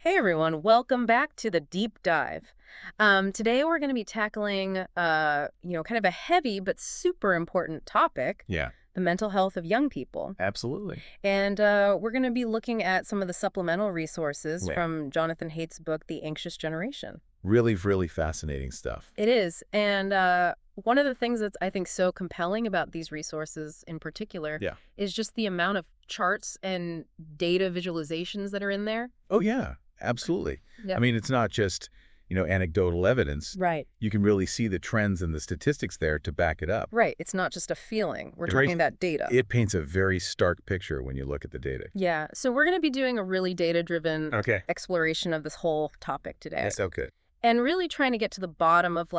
Hey everyone, welcome back to the deep dive. Today we're going to be tackling, kind of a heavy but super important topic, Yeah, the mental health of young people. absolutely. And we're going to be looking at some of the supplemental resources Yeah. from Jonathan Haidt's book, The Anxious Generation. Really fascinating stuff. It is. And one of the things that's, I think, so compelling about these resources in particular Yeah. is just the amount of charts and data visualizations that are in there. Oh, yeah, absolutely. I Yep. mean, it's not just, anecdotal evidence. Right. You can really see the trends and the statistics there to back it up. Right. It's not just a feeling. We're Right. talking about data. It paints a very stark picture when you look at the data. Yeah. So we're going to be doing a really data-driven Okay. exploration of this whole topic today. That's so good. And really trying to get to the bottom of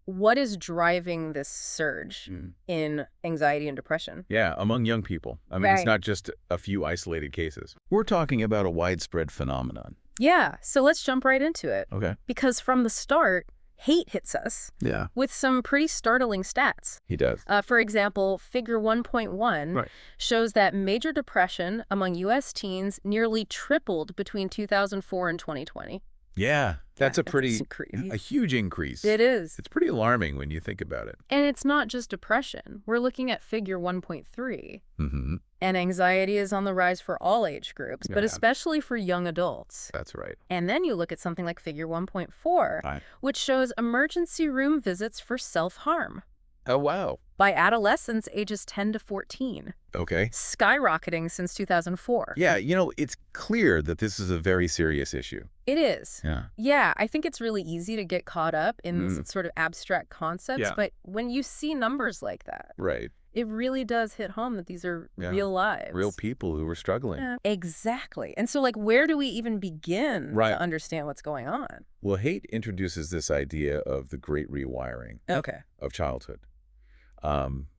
what is driving this surge in anxiety and depression. Yeah, among young people. I mean, it's Right. not just a few isolated cases. We're talking about a widespread phenomenon. Yeah. So let's jump right into it. Okay. Because from the start, hate hits us Yeah, with some pretty startling stats. he does. For example, figure 1.1 Right. shows that major depression among U.S. teens nearly tripled between 2004 and 2020. Yeah, that's Yeah, a pretty, crazy. a huge increase. It is. It's pretty alarming when you think about it. And it's not just depression. We're looking at figure 1.3. Mm-hmm. And anxiety is on the rise for all age groups, but Yeah. especially for young adults. That's right. And then you look at something like figure 1.4, Right. which shows emergency room visits for self-harm Oh, wow. by adolescents ages 10 to 14, Okay. skyrocketing since 2004. Yeah, it's clear that this is a very serious issue. It is. Yeah. Yeah, I think it's really easy to get caught up in these sort of abstract concepts, Yeah. but when you see numbers like that, Right. it really does hit home that these are Yeah. real lives. Real people who were struggling. Yeah, exactly. And so, where do we even begin Right. to understand what's going on? Well, Haidt introduces this idea of the great rewiring Okay. of childhood,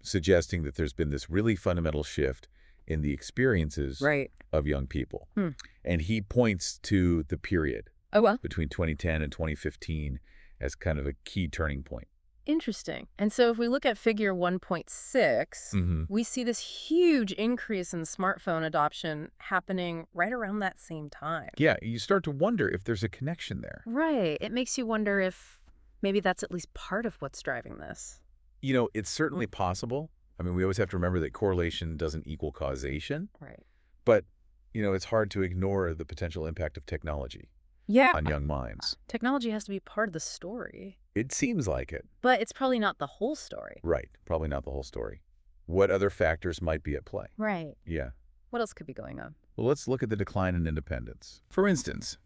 suggesting that there's been this really fundamental shift in the experiences Right. of young people. Hmm. And he points to the period Oh, well. between 2010 and 2015 as kind of a key turning point. Interesting. And so if we look at figure 1.6, we see this huge increase in smartphone adoption happening right around that same time. Yeah, you start to wonder if there's a connection there. Right. It makes you wonder if maybe that's at least part of what's driving this. It's certainly possible. I mean, we always have to remember that correlation doesn't equal causation, Right. but, it's hard to ignore the potential impact of technology Yeah. on young minds. Technology has to be part of the story, It seems like it. but it's probably not the whole story. Right. Probably not the whole story. What other factors might be at play? Right. Yeah. What else could be going on? Well, let's look at the decline in independence. For instance,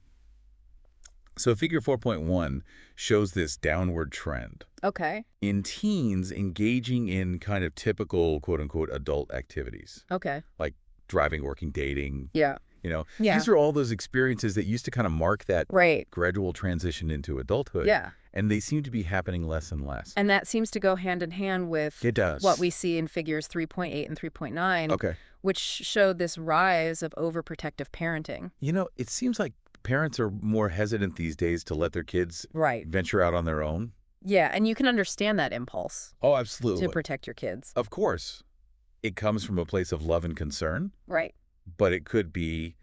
so figure 4.1 shows this downward trend Okay. in teens engaging in kind of typical quote-unquote adult activities, Okay. like driving, working, dating. Yeah. Yeah. These are all those experiences that used to kind of mark that Right. gradual transition into adulthood. Yeah. And they seem to be happening less and less. And that seems to go hand in hand with It does. what we see in figures 3.8 and 3.9, Okay. which showed this rise of overprotective parenting. It seems like parents are more hesitant these days to let their kids Right. venture out on their own. Yeah, and you can understand that impulse Oh, absolutely. to protect your kids. Of course. It comes from a place of love and concern, Right. but it could be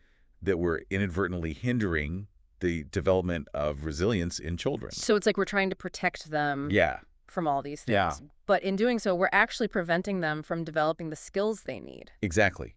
that we're inadvertently hindering the development of resilience in children. So it's like we're trying to protect them Yeah. from all these things. Yeah. But in doing so, we're actually preventing them from developing the skills they need. Exactly.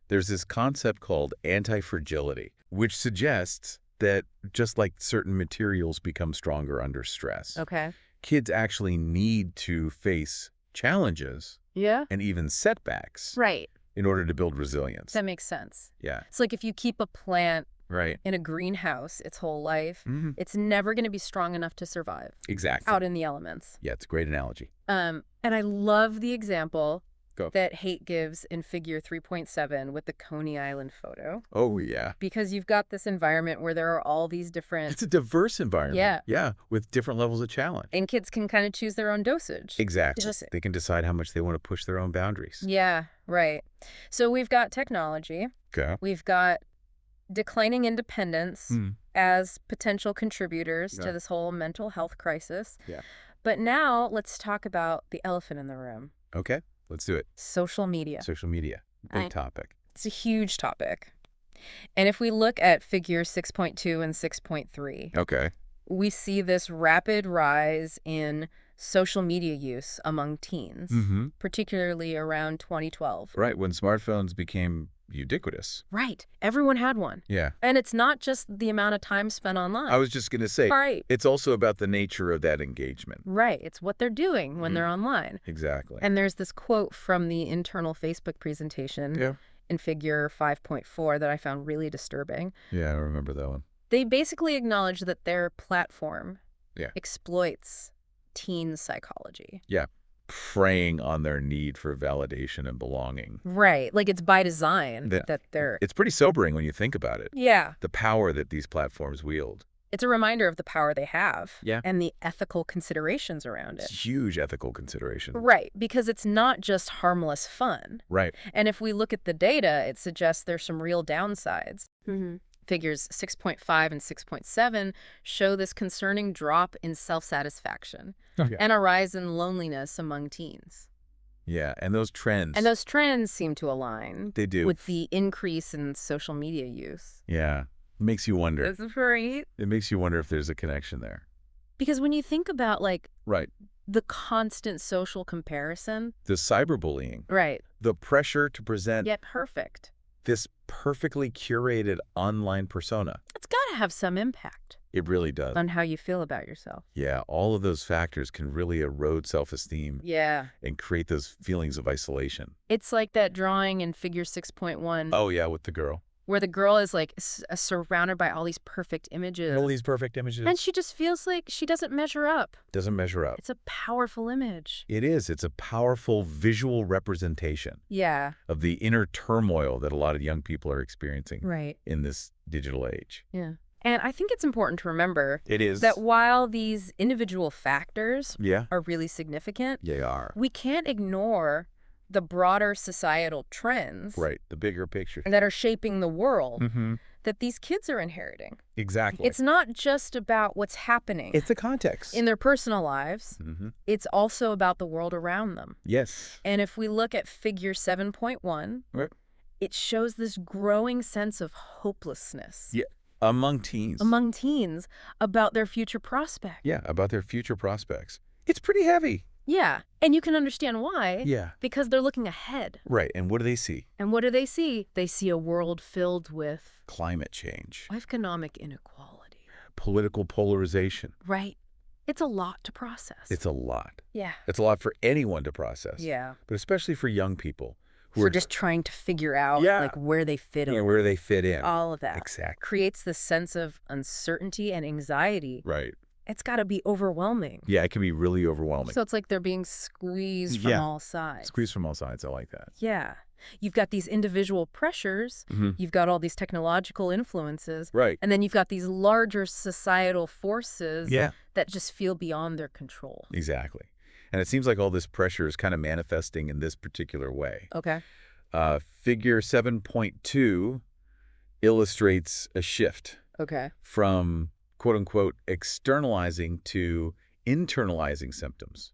There's this concept called anti-fragility, which suggests that just like certain materials become stronger under stress, Okay. kids actually need to face challenges Yeah. and even setbacks Right. in order to build resilience. That makes sense. Yeah. It's like if you keep a plant Right. in a greenhouse its whole life, Mm-hmm. it's never going to be strong enough to survive Exactly. out in the elements. Yeah, it's a great analogy. And I love the example Go. that Haidt gives in figure 3.7 with the Coney Island photo, Oh, yeah. because you've got this environment where there are all these different, It's a diverse environment. Yeah. Yeah, with different levels of challenge. and kids can kind of choose their own dosage. Exactly. Just- They can decide how much they want to push their own boundaries. Yeah, right. So we've got technology, Okay. we've got declining independence Hmm. as potential contributors Yeah. to this whole mental health crisis. Yeah. But now let's talk about the elephant in the room, Okay, let's do it. social media. Social media, big I- topic. It's a huge topic. And if we look at figure 6.2 and 6.3, Okay. we see this rapid rise in social media use among teens, particularly around 2012. Right, when smartphones became ubiquitous. Right. Everyone had one. Yeah. And it's not just the amount of time spent online. I was just going to say, Right. it's also about the nature of that engagement. Right. It's what they're doing when they're online. Exactly. And there's this quote from the internal Facebook presentation in figure 5.4 that I found really disturbing. Yeah, I remember that one. They basically acknowledge that their platform Yeah. exploits teen psychology. Yeah. Preying on their need for validation and belonging. Right. Like it's by design that they're... It's pretty sobering when you think about it. Yeah. The power that these platforms wield. It's a reminder of the power they have. Yeah. And the ethical considerations around it. It's huge ethical considerations. Right. Because it's not just harmless fun. Right. And if we look at the data, it suggests there's some real downsides. Figures 6.5 and 6.7 show this concerning drop in self-satisfaction and a rise in loneliness among teens. Yeah, and those trends. And those trends seem to align. They do. With the increase in social media use. Yeah. It makes you wonder. That's right. It makes you wonder if there's a connection there. Because when you think about, like, right, the constant social comparison. The cyberbullying. Right. The pressure to present. Yet perfect. This perfectly curated online persona. It's got to have some impact. It really does. On how you feel about yourself. Yeah, all of those factors can really erode self-esteem. Yeah. And create those feelings of isolation. It's like that drawing in figure 6.1. Oh, yeah, with the girl. Where the girl is like surrounded by all these perfect images. All these perfect images. And she just feels like she doesn't measure up. Doesn't measure up. It's a powerful image. It is. It's a powerful visual representation. Yeah. Of the inner turmoil that a lot of young people are experiencing. Right. In this digital age. Yeah. And I think it's important to remember it is that while these individual factors are really significant, they are. We can't ignore the broader societal trends. Right, the bigger picture. That are shaping the world that these kids are inheriting. Exactly. It's not just about what's happening. It's a context. In their personal lives. It's also about the world around them. Yes. And if we look at figure 7.1, it shows this growing sense of hopelessness. Yeah. Among teens. Among teens about their future prospects. Yeah, about their future prospects. It's pretty heavy. Yeah, and you can understand why. Yeah. Because they're looking ahead. Right, and what do they see? And what do they see? They see a world filled with... climate change. Economic inequality. Political polarization. Right. It's a lot to process. It's a lot. Yeah. It's a lot for anyone to process. Yeah. But especially for young people. Who are just trying to figure out like where they fit in. Yeah, where they fit in. All of that. Exactly. Creates this sense of uncertainty and anxiety. Right. It's got to be overwhelming. Yeah, it can be really overwhelming. So it's like they're being squeezed from all sides. Squeezed from all sides. I like that. Yeah. You've got these individual pressures. You've got all these technological influences. Right. And then you've got these larger societal forces that just feel beyond their control. Exactly. And it seems like all this pressure is kind of manifesting in this particular way. Okay. Figure 7.2 illustrates a shift. Okay. From, quote unquote, externalizing to internalizing symptoms.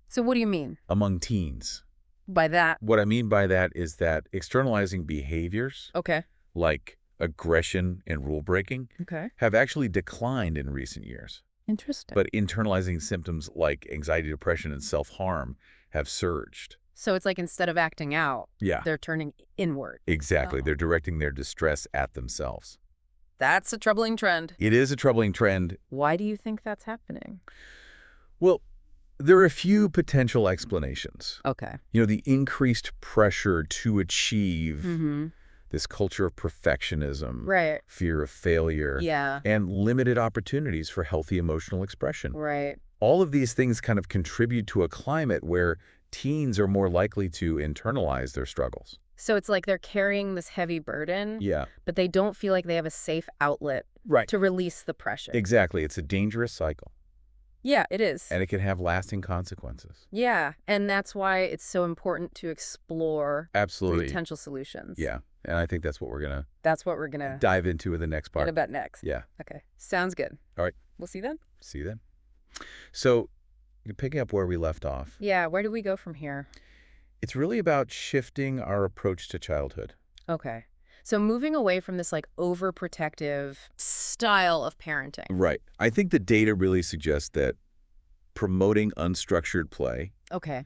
So what do you mean? Among teens. By that? What I mean by that is that externalizing behaviors. Okay. Like aggression and rule breaking. Okay. Have actually declined in recent years. Interesting. But internalizing symptoms like anxiety, depression, and self-harm have surged. So it's like instead of acting out, they're turning inward. Exactly. They're directing their distress at themselves. That's a troubling trend. It is a troubling trend. Why do you think that's happening? Well, there are a few potential explanations. Okay. You know, the increased pressure to achieve, this culture of perfectionism, fear of failure, and limited opportunities for healthy emotional expression. Right. All of these things kind of contribute to a climate where teens are more likely to internalize their struggles. So it's like they're carrying this heavy burden, but they don't feel like they have a safe outlet to release the pressure. Exactly. It's a dangerous cycle. Yeah, it is. And it can have lasting consequences. Yeah, and that's why it's so important to explore potential solutions. Yeah, and I think that's what we're going to dive into in the next part. What about next? Yeah. Okay, sounds good. All right. We'll see you then. See you then. So, picking up where we left off. Yeah, where do we go from here? It's really about shifting our approach to childhood. Okay. So moving away from this like overprotective style of parenting. Right. I think the data really suggests that promoting unstructured play, Okay.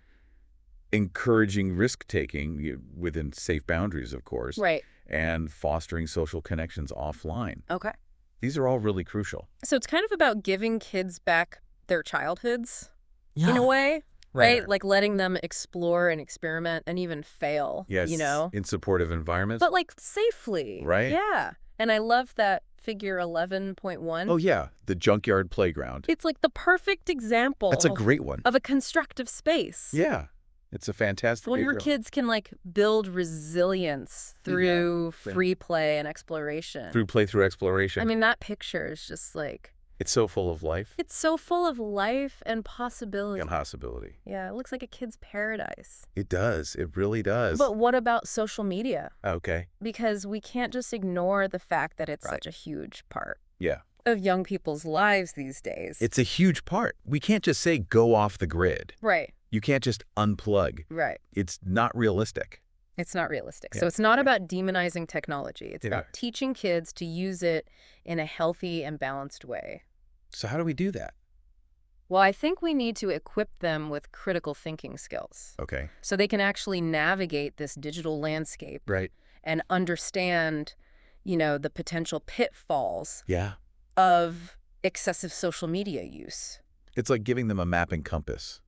encouraging risk-taking within safe boundaries, of course, Right. and fostering social connections offline. Okay. These are all really crucial. So it's kind of about giving kids back their childhoods in a way, right? Like letting them explore and experiment and even fail, Yes, you know? in supportive environments. But like safely. Right. Yeah. And I love that figure 11.1. Oh, yeah, the junkyard playground. It's like the perfect example. That's a great one. Of a constructive space. Yeah, it's a fantastic Where kids can like build resilience through free play and exploration. Through exploration. I mean, that picture is just like... It's so full of life. It's so full of life and possibility. Yeah, it looks like a kid's paradise. It does. It really does. But what about social media? Okay. Because we can't just ignore the fact that it's such a huge part. Yeah. Of young people's lives these days. It's a huge part. We can't just say go off the grid. Right. You can't just unplug. Right. It's not realistic. It's not realistic. Yeah. So it's not about demonizing technology. It's about teaching kids to use it in a healthy and balanced way. So how do we do that? Well, I think we need to equip them with critical thinking skills. Okay. So they can actually navigate this digital landscape. Right. And understand, you know, the potential pitfalls of excessive social media use. It's like giving them a map and compass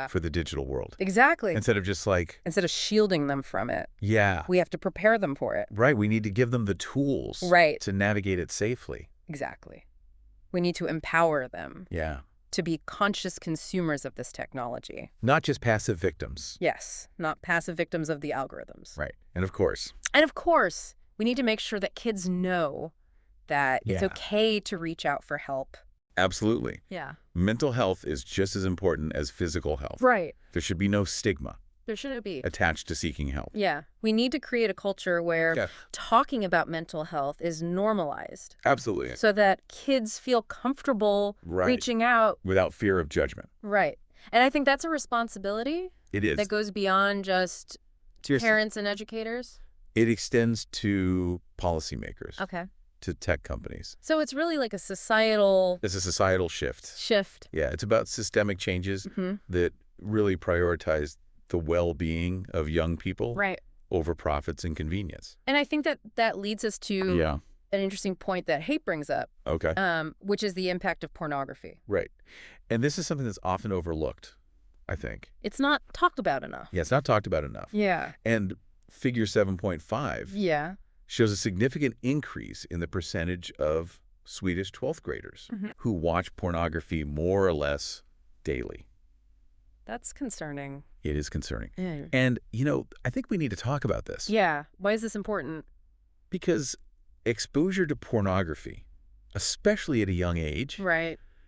for the digital world. Exactly. Instead of just like... Instead of shielding them from it. Yeah. We have to prepare them for it. Right. We need to give them the tools to navigate it safely. Exactly. We need to empower them. Yeah. To be conscious consumers of this technology. Not just passive victims. Yes. Not passive victims of the algorithms. Right. And of course, we need to make sure that kids know that it's okay to reach out for help. Absolutely. Yeah. Mental health is just as important as physical health. Right. There should be no stigma. There shouldn't be. Attached to seeking help. Yeah. We need to create a culture where talking about mental health is normalized. Absolutely. So that kids feel comfortable reaching out. Without fear of judgment. Right. And I think that's a responsibility. It is. That goes beyond just parents and educators. It extends to policymakers. Okay. To tech companies. So it's really like a societal... It's a societal shift. Yeah, it's about systemic changes that really prioritize the well-being of young people over profits and convenience. And I think that leads us to an interesting point that Haidt brings up. Okay. Which is the impact of pornography. Right. And this is something that's often overlooked, I think. It's not talked about enough. Yeah, it's not talked about enough. Yeah. And figure 7.5 shows a significant increase in the percentage of Swedish 12th graders who watch pornography more or less daily. That's concerning. It is concerning. Yeah. And, you know, I think we need to talk about this. Yeah. Why is this important? Because exposure to pornography, especially at a young age,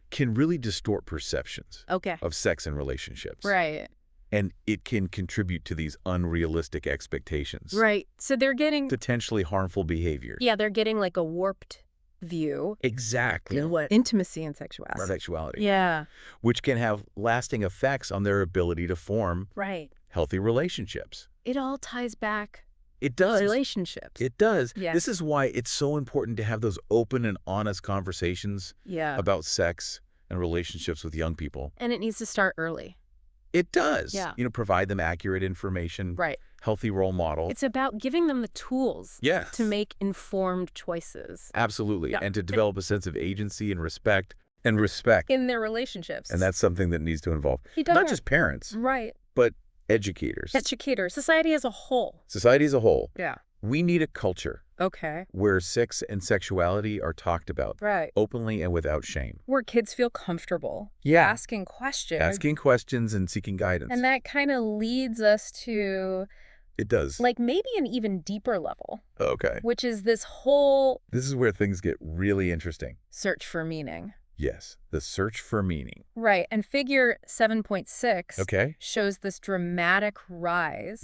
can really distort perceptions of sex and relationships. Right. And it can contribute to these unrealistic expectations. Right. So they're getting... potentially harmful behaviors. Yeah, they're getting like a warped view. Exactly. You know what? Intimacy and sexuality. Sexuality. Yeah. Which can have lasting effects on their ability to form healthy relationships. It all ties back. It does. Relationships. It does. Yeah. This is why it's so important to have those open and honest conversations about sex and relationships with young people. And it needs to start early. It does. Yeah. You know, provide them accurate information. Right. Healthy role models. It's about giving them the tools to make informed choices. Absolutely. Yeah. And to develop a sense of agency and respect. In their relationships. And that's something that needs to involve not just parents. Right. But educators. Society as a whole. Society as a whole. Yeah. We need a culture. Okay. Where sex and sexuality are talked about. Right. Openly and without shame. Where kids feel comfortable. Yeah. Asking questions. Asking questions and seeking guidance. And that kind of leads us to... It does. Like maybe an even deeper level. Okay. Which is this whole... This is where things get really interesting. Search for meaning. Yes, the search for meaning. Right, and figure 7.6 shows this dramatic rise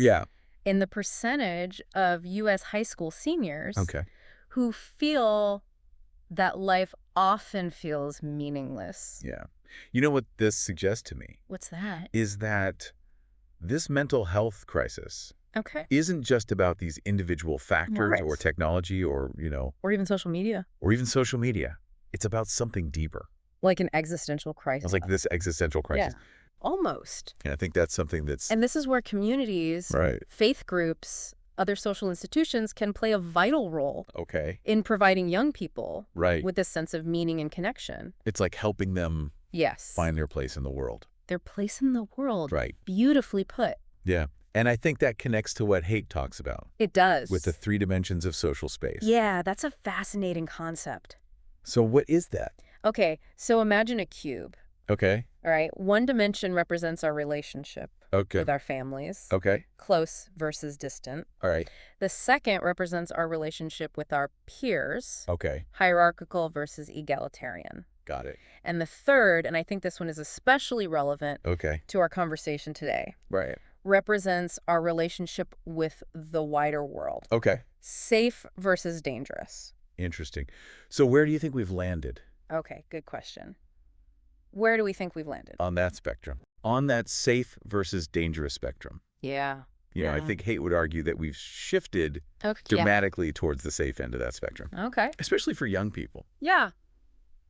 in the percentage of U.S. high school seniors who feel that life often feels meaningless. Yeah. You know what this suggests to me? What's that? Is that this mental health crisis isn't just about these individual factors or technology or, Or even social media. Or even social media. It's about something deeper. Like an existential crisis. It's like this existential crisis. Yeah, almost. And I think that's something that's... And this is where communities, faith groups, other social institutions can play a vital role in providing young people with this sense of meaning and connection. It's like helping them find their place in the world. Their place in the world. Right. Beautifully put. Yeah. And I think that connects to what Haidt talks about. It does. With the 3 dimensions of social space. Yeah, that's a fascinating concept. So what is that? Okay, so imagine a cube. Okay. All right, 1 dimension represents our relationship with our families. Okay. Close versus distant. All right. The second represents our relationship with our peers. Okay. Hierarchical versus egalitarian. Got it. And the third, and I think this one is especially relevant to our conversation today. Right. Represents our relationship with the wider world. Okay. Safe versus dangerous. Interesting. So where do you think we've landed? Okay, good question. Where do we think we've landed? On that spectrum. On that safe versus dangerous spectrum. Yeah. I think Haidt would argue that we've shifted dramatically towards the safe end of that spectrum. Okay. Especially for young people. Yeah.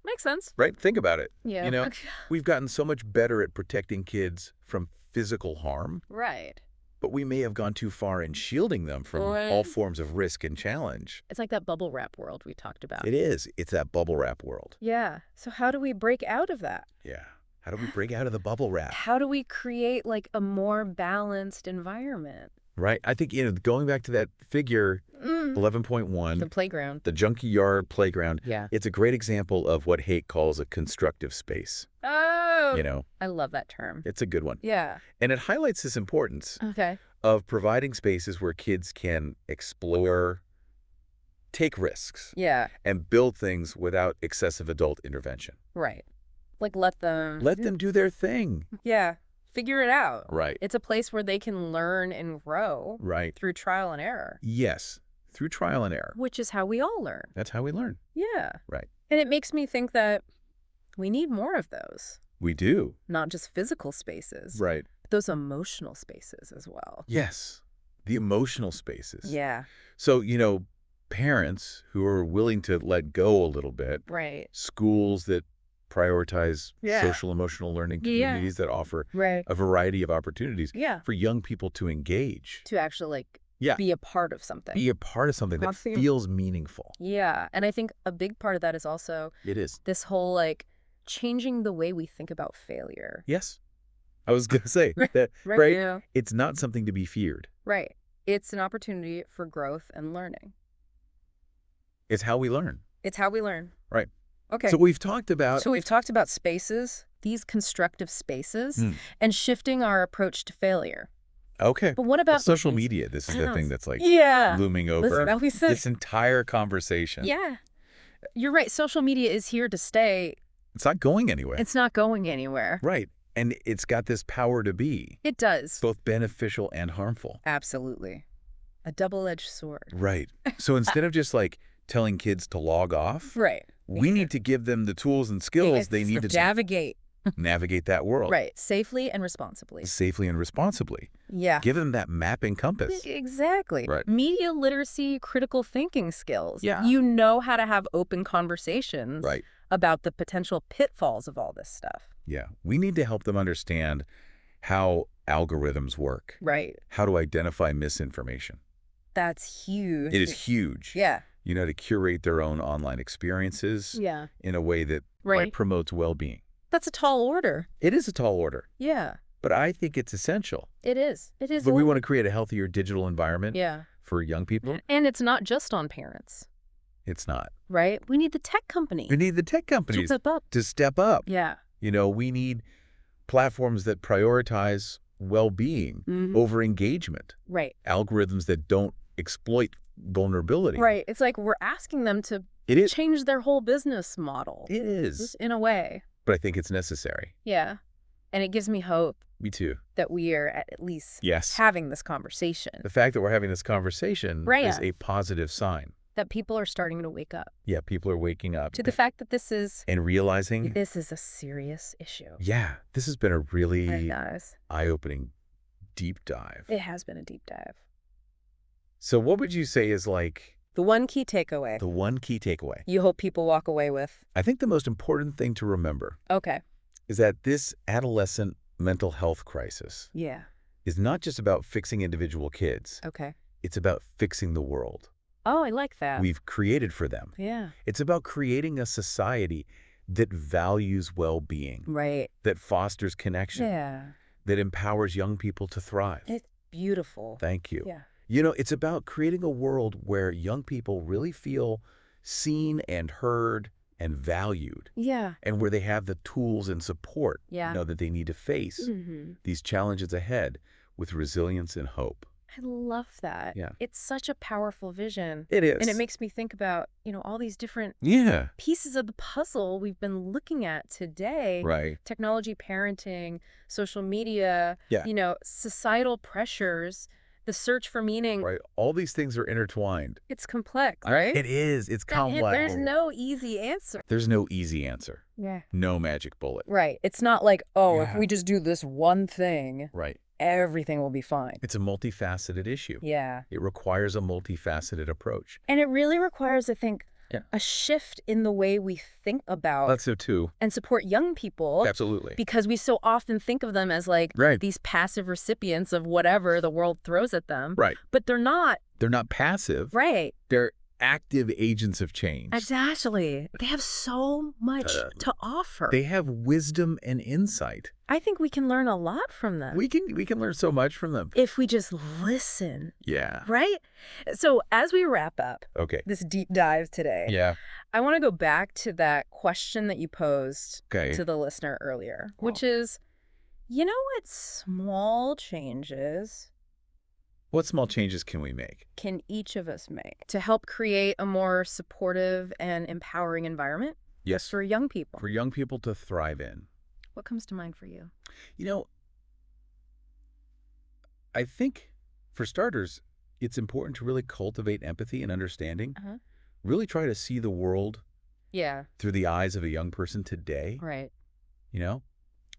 Makes sense. Right? Think about it. Yeah. We've gotten so much better at protecting kids from physical harm. Right. But we may have gone too far in shielding them from all forms of risk and challenge. It's like that bubble wrap world we talked about. It is. It's that bubble wrap world. Yeah. So how do we break out of that? Yeah. How do we break out of the bubble wrap? How do we create like a more balanced environment? Right. I think, going back to that figure, 11.1. The playground. The junkie yard playground. Yeah. It's a great example of what Haidt calls a constructive space. Oh. I love that term. It's a good one. Yeah. And it highlights this importance of providing spaces where kids can explore, take risks. Yeah. And build things without excessive adult intervention. Right. Like let them do their thing. Yeah. Figure it out. Right. It's a place where they can learn and grow. Right. Through trial and error. Yes. Through trial and error. Which is how we all learn. That's how we learn. Yeah. Right. And it makes me think that we need more of those. We do. Not just physical spaces. Right. But those emotional spaces as well. Yes. The emotional spaces. Yeah. So, parents who are willing to let go a little bit. Right. Schools that prioritize social emotional learning communities that offer a variety of opportunities for young people to engage. To actually be a part of something. Be a part of something that feels meaningful. Yeah. And I think a big part of that is also this whole changing the way we think about failure. Yes. I was going to say that, right? Yeah. It's not something to be feared. Right. It's an opportunity for growth and learning. It's how we learn. It's how we learn. Right. Okay. So we've talked about spaces, these constructive spaces, and shifting our approach to failure. Okay. But what about social media? This is the thing that's looming over this entire conversation. Yeah. You're right. Social media is here to stay. It's not going anywhere. It's not going anywhere. Right. And it's got this power to be. It does. Both beneficial and harmful. Absolutely. A double-edged sword. Right. So instead of just telling kids to log off, we need to give them the tools and skills they need to navigate that world. Right. Safely and responsibly. Safely and responsibly. Yeah. Give them that mapping compass. Exactly. Right. Media literacy, critical thinking skills. Yeah. You know how to have open conversations about the potential pitfalls of all this stuff. Yeah. We need to help them understand how algorithms work. Right. how to identify misinformation. That's huge. It is huge. Yeah. To curate their own online experiences in a way that promotes well-being. That's a tall order. It is a tall order. Yeah. But I think it's essential. It is. It is. But we want to create a healthier digital environment for young people. And it's not just on parents. It's not. Right? We need the tech companies. We need the tech companies to step up. Yeah. We need platforms that prioritize well-being over engagement. Right. Algorithms that don't exploit vulnerability. Right. It's like we're asking them to change their whole business model. It is. Just in a way. But I think it's necessary. Yeah. And it gives me hope. Me too. That we are at least having this conversation. The fact that we're having this conversation is a positive sign. That people are starting to wake up. Yeah, people are waking up. To the fact that this is... And realizing... This is a serious issue. Yeah. This has been a really eye-opening deep dive. It has been a deep dive. So what would you say is like the one key takeaway? The one key takeaway You hope people walk away with? I think the most important thing to remember is that this adolescent mental health crisis is not just about fixing individual kids. It's about fixing the world. Oh, I like that. We've created for them. It's about creating a society that values well-being. That fosters connection. That empowers young people to thrive. It's beautiful. Thank you. You know, it's about creating a world where young people really feel seen and heard and valued. And where they have the tools and support that they need to face these challenges ahead with resilience and hope. I love that. It's such a powerful vision. It is. And it makes me think about, all these different pieces of the puzzle we've been looking at today. Technology, parenting, social media, societal pressures, the search for meaning. All these things are intertwined. It's complex, right? It is. It's complex. There's no easy answer. There's no easy answer. No magic bullet. It's not like, if we just do this one thing. Everything will be fine. It's a multifaceted issue. It requires a multifaceted approach. And it really requires, I think, a shift in the way we think about That's so too. and support young people. Absolutely. Because we so often think of them as like these passive recipients of whatever the world throws at them. But they're not. They're not passive. They're active agents of change. Exactly. They have so much to offer. They have wisdom and insight. I think we can learn a lot from them. We can learn so much from them. If we just listen. Right? So as we wrap up this deep dive today, I want to go back to that question that you posed to the listener earlier, which is, what small changes... What small changes can we make? Can each of us make to help create a more supportive and empowering environment for young people? For young people to thrive in. What comes to mind for you? I think, for starters, it's important to really cultivate empathy and understanding. Really try to see the world through the eyes of a young person today.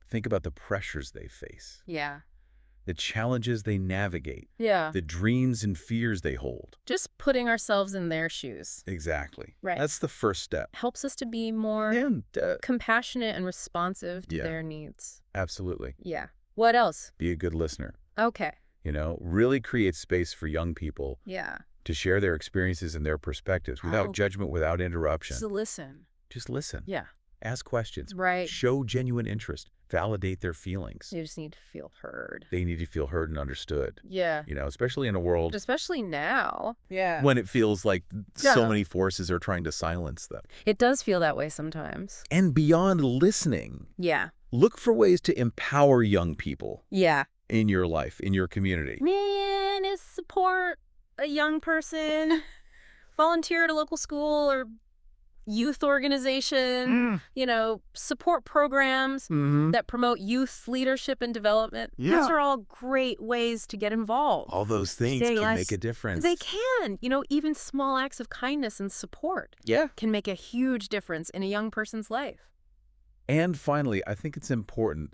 Think about the pressures they face. The challenges they navigate. The dreams and fears they hold. Just putting ourselves in their shoes. Exactly. That's the first step. Helps us to be more compassionate and responsive to their needs. Absolutely. What else? Be a good listener. Really create space for young people to share their experiences and their perspectives without judgment, without interruption. Just listen. Just listen. Ask questions. Right. Show genuine interest. Validate their feelings. You just need to feel heard. They need to feel heard and understood. Yeah. You know, especially in a world. Especially now. Yeah. When it feels like so many forces are trying to silence them. It does feel that way sometimes. And beyond listening. Yeah. Look for ways to empower young people. Yeah. In your life, in your community. Man, is support a young person. Volunteer at a local school or youth organization, you know, support programs that promote youth leadership and development. Yeah. Those are all great ways to get involved. All those things can make a difference. They can. You know, even small acts of kindness and support can make a huge difference in a young person's life. And finally, I think it's important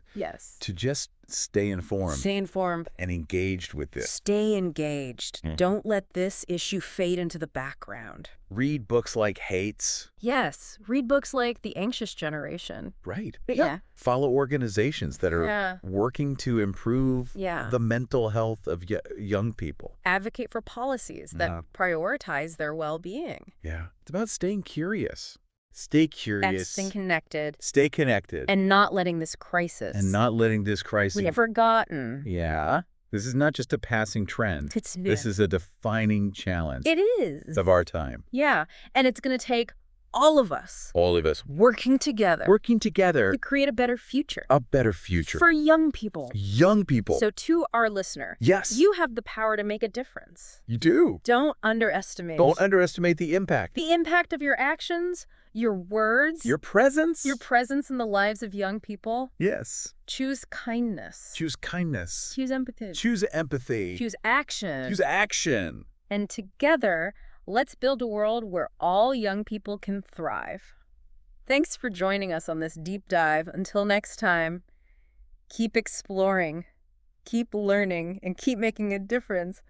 to just stay informed. Stay informed. And engaged with this. Stay engaged. Don't let this issue fade into the background. Read books like Haidt's. Yes. Read books like The Anxious Generation. Right. Yeah. Follow organizations that are working to improve the mental health of young people. Advocate for policies that prioritize their well-being. Yeah. It's about staying curious. Stay curious. And staying connected. Stay connected. And not letting this crisis. Be forgotten. Yeah. This is not just a passing trend. This is a defining challenge. It is. Of our time. Yeah. And it's going to take all of us. All of us. Working together. To create a better future. A better future. For young people. Young people. So to our listener. Yes. You have the power to make a difference. You do. Don't underestimate. Don't underestimate the impact. The impact of your actions, your words. Your presence. Your presence in the lives of young people. Yes. Choose kindness. Choose kindness. Choose empathy. Choose empathy. Choose action. Choose action. And together, let's build a world where all young people can thrive. Thanks for joining us on this deep dive. Until next time, keep exploring, keep learning, and keep making a difference.